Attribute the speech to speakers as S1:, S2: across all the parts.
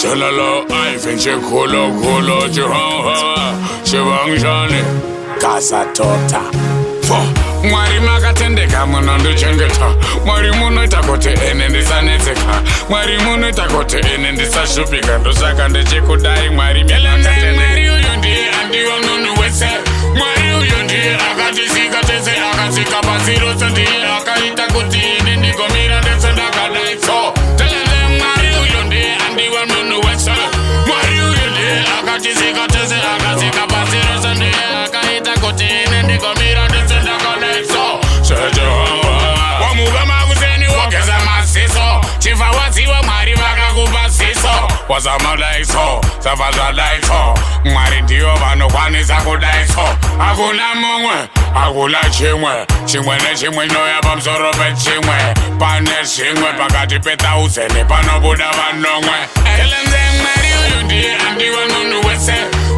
S1: Shalala, I think she kulo Jehovah, Shivangshani, Casa Tota. Mwari makatendeka munondichengeta. Mwari munoita kuti ene ndisanetseka. Mwari munoita kuti ene ndisashupika. Ndosaka ndichikudai Mwari makatendeka. Mwari uyu ndiye andiwa munhu wese. Mwari uyu ndiye akatisika tese akasika pasi rose ndiye akaita kuti ine ndigomira ndese ndakadai so. Telele Mwari uyu ndiye andiwa munhu wese. Mwari uyu ndiye akatisika tese akasika pasi rose ndiye akaita kuti ine ndigomira ndese ndakadai so. Wamuva makuseni wogeza masiso. Chifa waziwa Mwari vakakupa siso. Wazamodai so, savazadai so. Mwari ndiyo vanokwanisa kudai so. Hakuna mumwe, hakuna chimwe. Chimwe nechimwe ndoya pamusoro pechimwe. Pane chimwe pakati pe1000 panobuda vanomwe. Elenze Mwari uyu ndiye andiwa munhu wese.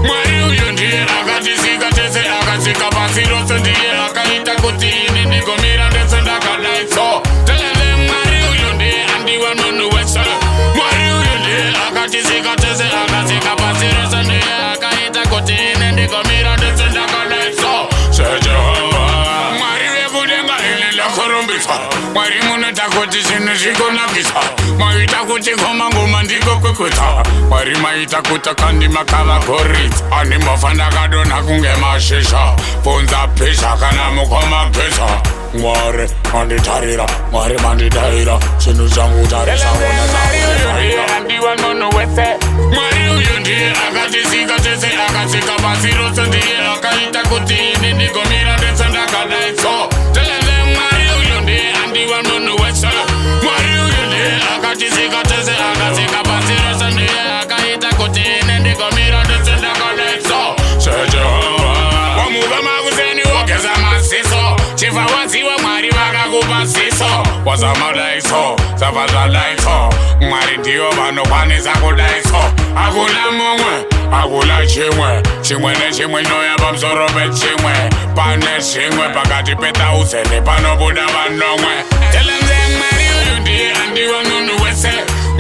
S1: Mwari uyu ndiye akatisika tese akasika pasi rose ndiye akaita kuti ine ndigomira ndese ndakadai so. Telele Mwari uyu ndiye andiwa munhu wese. Mwari uyu ndiye akatisika tese akasika pasi rose ndiye akaita kuti ine ndigomira ndese ndakadai so. Mwari vekudenga ine lakurumbisa. Mwari munoita kuti zvinhu zvigonakisa. Maita kuti ngoma ndiko kwekuta. Mwari maita kuti kandi makavagoridza. Ani mofa ndakadonha kunge mashizha. Bvunza pisha kana mukoma geza. Mwari manditarira, Mwari mandidaira. Zvinhu zvangu tarisa andiwa munhu wese. Mwari uyu ndiye akatisika tese akasika pasi rose ndiye akaita kuti ine ndigomira ndese ndakadai so. Telele Mwari uyu ndiye andiwa munhu wese. Mwari uyu ndiye akatisika tese akasika pasi rose ndiye akaita kuti ine ndigomira ndese ndakadai so. Wamuva makuseni wogeza masiso. Chifa waziwa Mwari vakakupa siso. Wazamodai so, savazadai so. Mwari ndiyo vanokwanisa kudai so. Hakuna mumwe, hakuna chimwe. Chimwe nechimwe ndoya pamusoro pechimwe. Pane chimwe pakati pe1000 panobuda vanomwe. Telenze Mwari uyu ndiye andiwa munhu wese.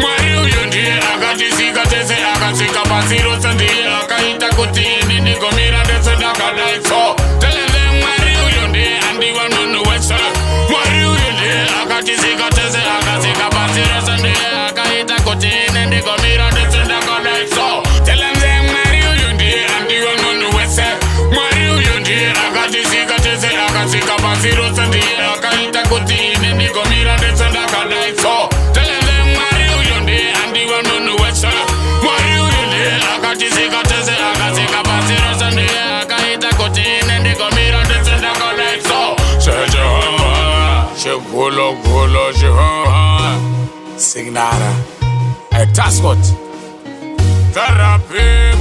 S1: Mwari uyu ndiye akatisika tese akasika pasi rose ndiye akaita kuti ine ndigomira ndese ndakadai so. Telele Mwari uyu ndiye andiwa munhu wese. Mwari uyu ndiye akatisika tese akasika pasi rose ndiye akaita kuti ine ndigomira ndese ndakadai so. Telele Mwari uyu ndiye andiwa munhu wese. Mwari uyu ndiye akatisika tese akasika pasi rose ndiye akaita kuti ine ndigomira ndese ndakadai so. Telele Mwari uyu ndiye andiwa munhu wese. Mwari uyu ndiye akatisika tese akasika pasi rose ndiye akaita kuti ine ndigomira ndese ndakadai so. Shigulo Jehovah. Signara. Taskot. Therapy.